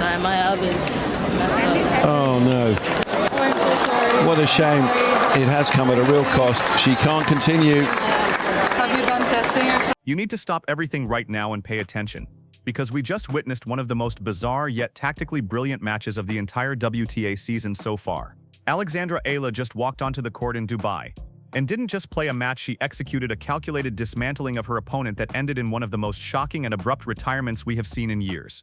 Sorry, my oven's messed up. Oh no. Oh, I'm so sorry. What a shame. It has come at a real cost. She can't continue. Have you done testing or something? You need to stop everything right now and pay attention, because we just witnessed one of the most bizarre yet tactically brilliant matches of the entire WTA season so far. Alexandra Eala just walked onto the court in Dubai, and didn't just play a match, she executed a calculated dismantling of her opponent that ended in one of the most shocking and abrupt retirements we have seen in years.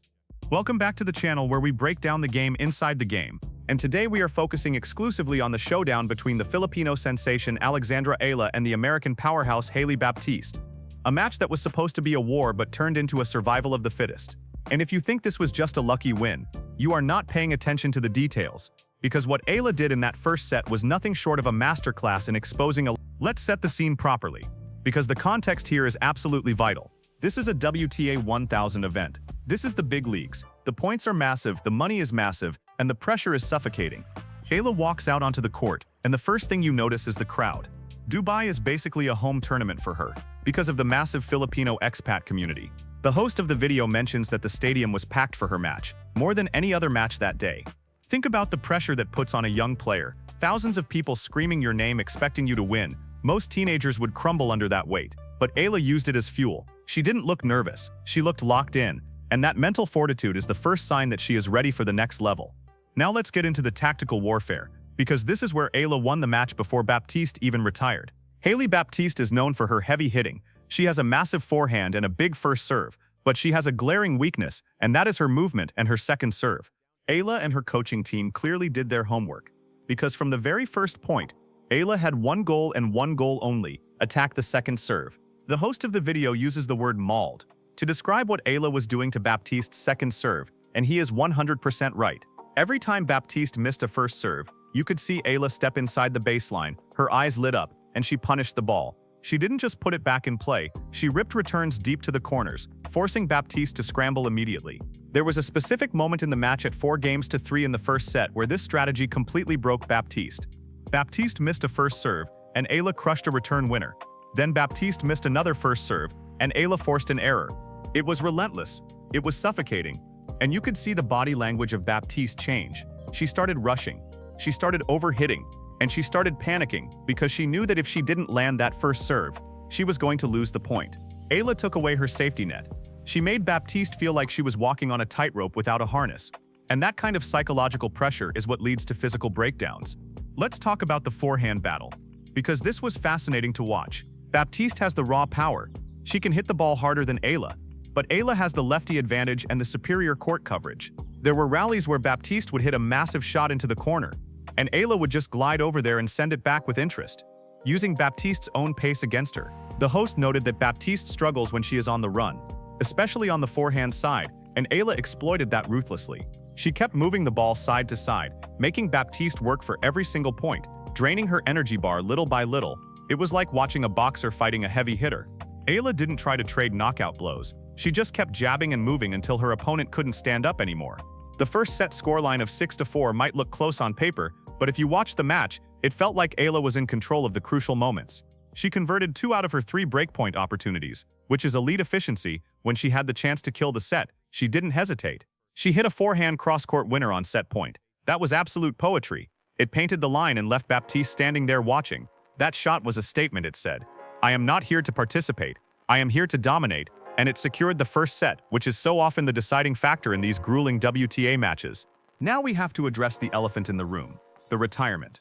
Welcome back to the channel where we break down the game inside the game, and today we are focusing exclusively on the showdown between the Filipino sensation Alexandra Eala and the American powerhouse Hailey Baptiste. A match that was supposed to be a war but turned into a survival of the fittest. And if you think this was just a lucky win, you are not paying attention to the details, because what Eala did in that first set was nothing short of a masterclass in exposing a... Let's set the scene properly, because the context here is absolutely vital. This is a WTA 1000 event. This is the big leagues. The points are massive, the money is massive, and the pressure is suffocating. Eala walks out onto the court, and the first thing you notice is the crowd. Dubai is basically a home tournament for her, because of the massive Filipino expat community. The host of the video mentions that the stadium was packed for her match, more than any other match that day. Think about the pressure that puts on a young player. Thousands of people screaming your name expecting you to win. Most teenagers would crumble under that weight, but Eala used it as fuel. She didn't look nervous, she looked locked in, and that mental fortitude is the first sign that she is ready for the next level. Now let's get into the tactical warfare, because this is where Eala won the match before Baptiste even retired. Hailey Baptiste is known for her heavy hitting. She has a massive forehand and a big first serve, but she has a glaring weakness, and that is her movement and her second serve. Eala and her coaching team clearly did their homework, because from the very first point, Eala had one goal and one goal only: attack the second serve. The host of the video uses the word mauled to describe what Eala was doing to Baptiste's second serve, and he is 100% right. Every time Baptiste missed a first serve, you could see Eala step inside the baseline, her eyes lit up, and she punished the ball. She didn't just put it back in play, she ripped returns deep to the corners, forcing Baptiste to scramble immediately. There was a specific moment in the match at 4-3 in the first set where this strategy completely broke Baptiste. Baptiste missed a first serve, and Eala crushed a return winner. Then Baptiste missed another first serve, and Eala forced an error. It was relentless. It was suffocating. And you could see the body language of Baptiste change. She started rushing. She started overhitting. And she started panicking because she knew that if she didn't land that first serve, she was going to lose the point. Eala took away her safety net. She made Baptiste feel like she was walking on a tightrope without a harness. And that kind of psychological pressure is what leads to physical breakdowns. Let's talk about the forehand battle, because this was fascinating to watch. Baptiste has the raw power. She can hit the ball harder than Eala, but Eala has the lefty advantage and the superior court coverage. There were rallies where Baptiste would hit a massive shot into the corner, and Eala would just glide over there and send it back with interest, using Baptiste's own pace against her. The host noted that Baptiste struggles when she is on the run, especially on the forehand side, and Eala exploited that ruthlessly. She kept moving the ball side to side, making Baptiste work for every single point, draining her energy bar little by little. It was like watching a boxer fighting a heavy hitter. Eala didn't try to trade knockout blows. She just kept jabbing and moving until her opponent couldn't stand up anymore. The first set scoreline of 6-4 might look close on paper, but if you watch the match, it felt like Eala was in control of the crucial moments. She converted 2 out of her 3 breakpoint opportunities, which is elite efficiency. When she had the chance to kill the set, she didn't hesitate. She hit a forehand cross-court winner on set point. That was absolute poetry. It painted the line and left Baptiste standing there watching. That shot was a statement, it said. I am not here to participate. I am here to dominate. And it secured the first set, which is so often the deciding factor in these grueling WTA matches. Now we have to address the elephant in the room, the retirement.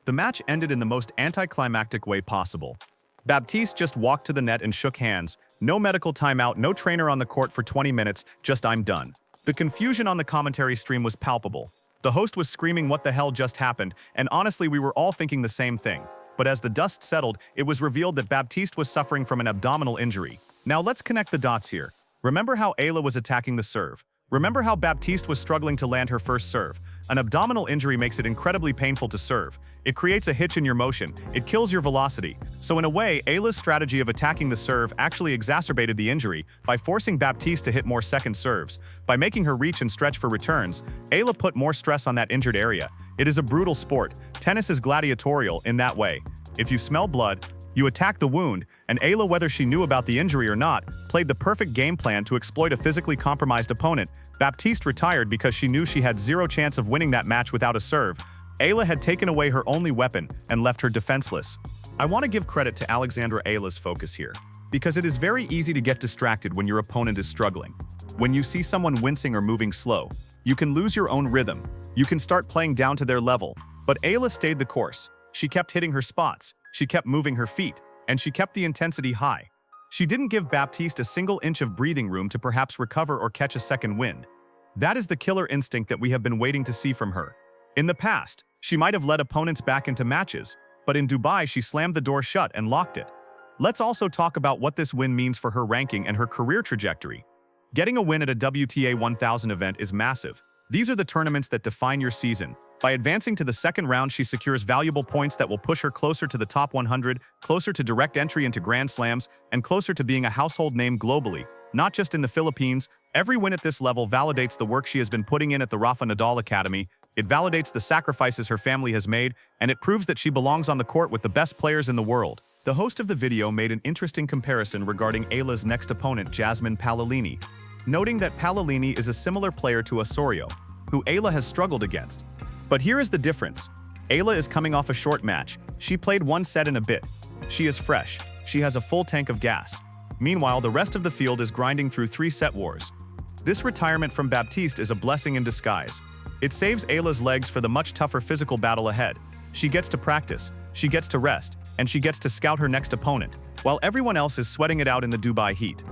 The match ended in the most anticlimactic way possible. Baptiste just walked to the net and shook hands. No medical timeout, no trainer on the court for 20 minutes, just I'm done. The confusion on the commentary stream was palpable. The host was screaming what the hell just happened, and honestly we were all thinking the same thing. But as the dust settled, it was revealed that Baptiste was suffering from an abdominal injury. Now let's connect the dots here. Remember how Eala was attacking the serve? Remember how Baptiste was struggling to land her first serve? An abdominal injury makes it incredibly painful to serve. It creates a hitch in your motion. It kills your velocity. So in a way, Eala's strategy of attacking the serve actually exacerbated the injury by forcing Baptiste to hit more second serves. By making her reach and stretch for returns, Eala put more stress on that injured area. It is a brutal sport. Tennis is gladiatorial in that way. If you smell blood, You attack the wound, and Eala, whether she knew about the injury or not, played the perfect game plan to exploit a physically compromised opponent. Baptiste retired because she knew she had zero chance of winning that match without a serve. Eala had taken away her only weapon and left her defenseless. I want to give credit to Alexandra Eala's focus here, because it is very easy to get distracted when your opponent is struggling. When you see someone wincing or moving slow, you can lose your own rhythm. You can start playing down to their level. But Eala stayed the course. She kept hitting her spots, she kept moving her feet, and she kept the intensity high. She didn't give Baptiste a single inch of breathing room to perhaps recover or catch a second wind. That is the killer instinct that we have been waiting to see from her. In the past, she might have led opponents back into matches, but in Dubai she slammed the door shut and locked it. Let's also talk about what this win means for her ranking and her career trajectory. Getting a win at a WTA 1000 event is massive. These are the tournaments that define your season. By advancing to the second round, she secures valuable points that will push her closer to the top 100, closer to direct entry into Grand Slams, and closer to being a household name globally, not just in the Philippines. Every win at this level validates the work she has been putting in at the Rafa Nadal Academy. It validates the sacrifices her family has made, and it proves that she belongs on the court with the best players in the world. The host of the video made an interesting comparison regarding Eala's next opponent, Jasmine Paolini, noting that Paolini is a similar player to Osorio, who Eala has struggled against. But here is the difference. Eala is coming off a short match. She played one set and a bit. She is fresh. She has a full tank of gas. Meanwhile, the rest of the field is grinding through 3-set wars. This retirement from Baptiste is a blessing in disguise. It saves Eala's legs for the much tougher physical battle ahead. She gets to practice, she gets to rest, and she gets to scout her next opponent, while everyone else is sweating it out in the Dubai heat.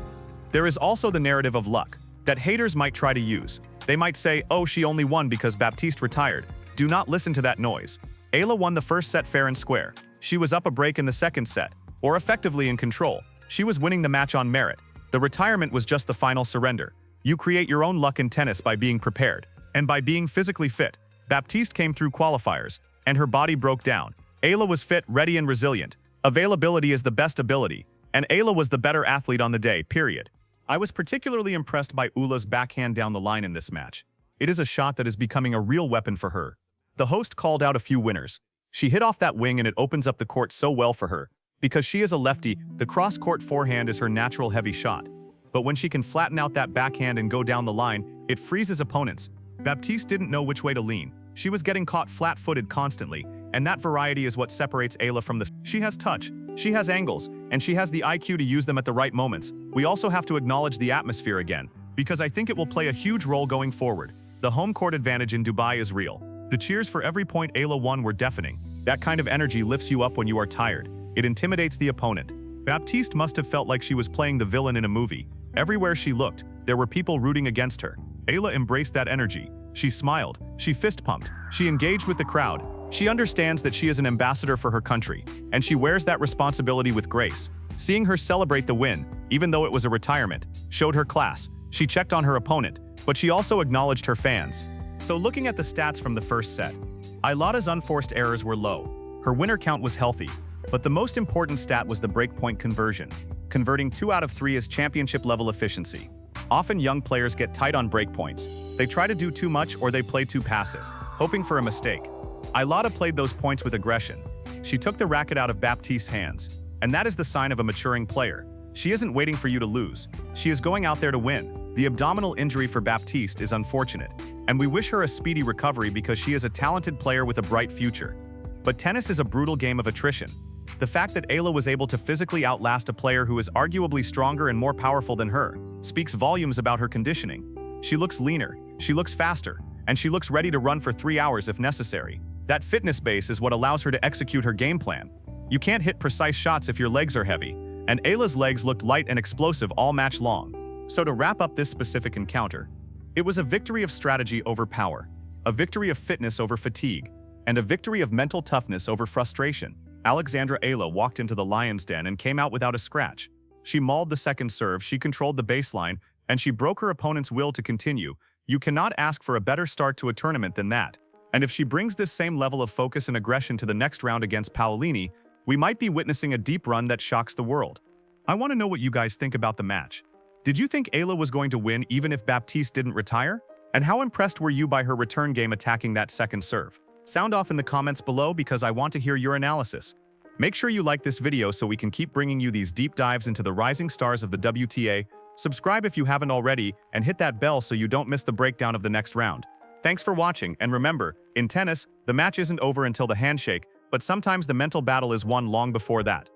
There is also the narrative of luck that haters might try to use. They might say, oh, she only won because Baptiste retired. Do not listen to that noise. Eala won the first set fair and square. She was up a break in the second set, or effectively in control. She was winning the match on merit. The retirement was just the final surrender. You create your own luck in tennis by being prepared, and by being physically fit. Baptiste came through qualifiers, and her body broke down. Eala was fit, ready, and resilient. Availability is the best ability, and Eala was the better athlete on the day, period. I was particularly impressed by Eala's backhand down the line in this match. It is a shot that is becoming a real weapon for her. The host called out a few winners. She hit off that wing and it opens up the court so well for her. Because she is a lefty, the cross-court forehand is her natural heavy shot. But when she can flatten out that backhand and go down the line, it freezes opponents. Baptiste didn't know which way to lean. She was getting caught flat-footed constantly, and that variety is what separates Eala from the... She has touch, she has angles, and she has the IQ to use them at the right moments. We also have to acknowledge the atmosphere again, because I think it will play a huge role going forward. The home court advantage in Dubai is real. The cheers for every point Eala won were deafening. That kind of energy lifts you up when you are tired. It intimidates the opponent. Baptiste must have felt like she was playing the villain in a movie. Everywhere she looked, there were people rooting against her. Eala embraced that energy. She smiled, she fist-pumped, she engaged with the crowd. She understands that she is an ambassador for her country, and she wears that responsibility with grace. Seeing her celebrate the win, even though it was a retirement, showed her class. She checked on her opponent, but she also acknowledged her fans. So looking at the stats from the first set, Eala's unforced errors were low. Her winner count was healthy, but the most important stat was the breakpoint conversion. Converting 2 out of 3 is championship-level efficiency. Often young players get tight on breakpoints. They try to do too much or they play too passive, hoping for a mistake. Eala played those points with aggression. She took the racket out of Baptiste's hands, and that is the sign of a maturing player. She isn't waiting for you to lose. She is going out there to win. The abdominal injury for Baptiste is unfortunate, and we wish her a speedy recovery because she is a talented player with a bright future. But tennis is a brutal game of attrition. The fact that Eala was able to physically outlast a player who is arguably stronger and more powerful than her speaks volumes about her conditioning. She looks leaner, she looks faster, and she looks ready to run for 3 hours if necessary. That fitness base is what allows her to execute her game plan. You can't hit precise shots if your legs are heavy, and Eala's legs looked light and explosive all match long. So to wrap up this specific encounter, it was a victory of strategy over power, a victory of fitness over fatigue, and a victory of mental toughness over frustration. Alexandra Eala walked into the lion's den and came out without a scratch. She mauled the second serve, she controlled the baseline, and she broke her opponent's will to continue. You cannot ask for a better start to a tournament than that. And if she brings this same level of focus and aggression to the next round against Paolini, we might be witnessing a deep run that shocks the world. I want to know what you guys think about the match. Did you think Eala was going to win even if Baptiste didn't retire? And how impressed were you by her return game attacking that second serve? Sound off in the comments below because I want to hear your analysis. Make sure you like this video so we can keep bringing you these deep dives into the rising stars of the WTA. Subscribe if you haven't already, and hit that bell so you don't miss the breakdown of the next round. Thanks for watching, and remember, in tennis, the match isn't over until the handshake, but sometimes the mental battle is won long before that.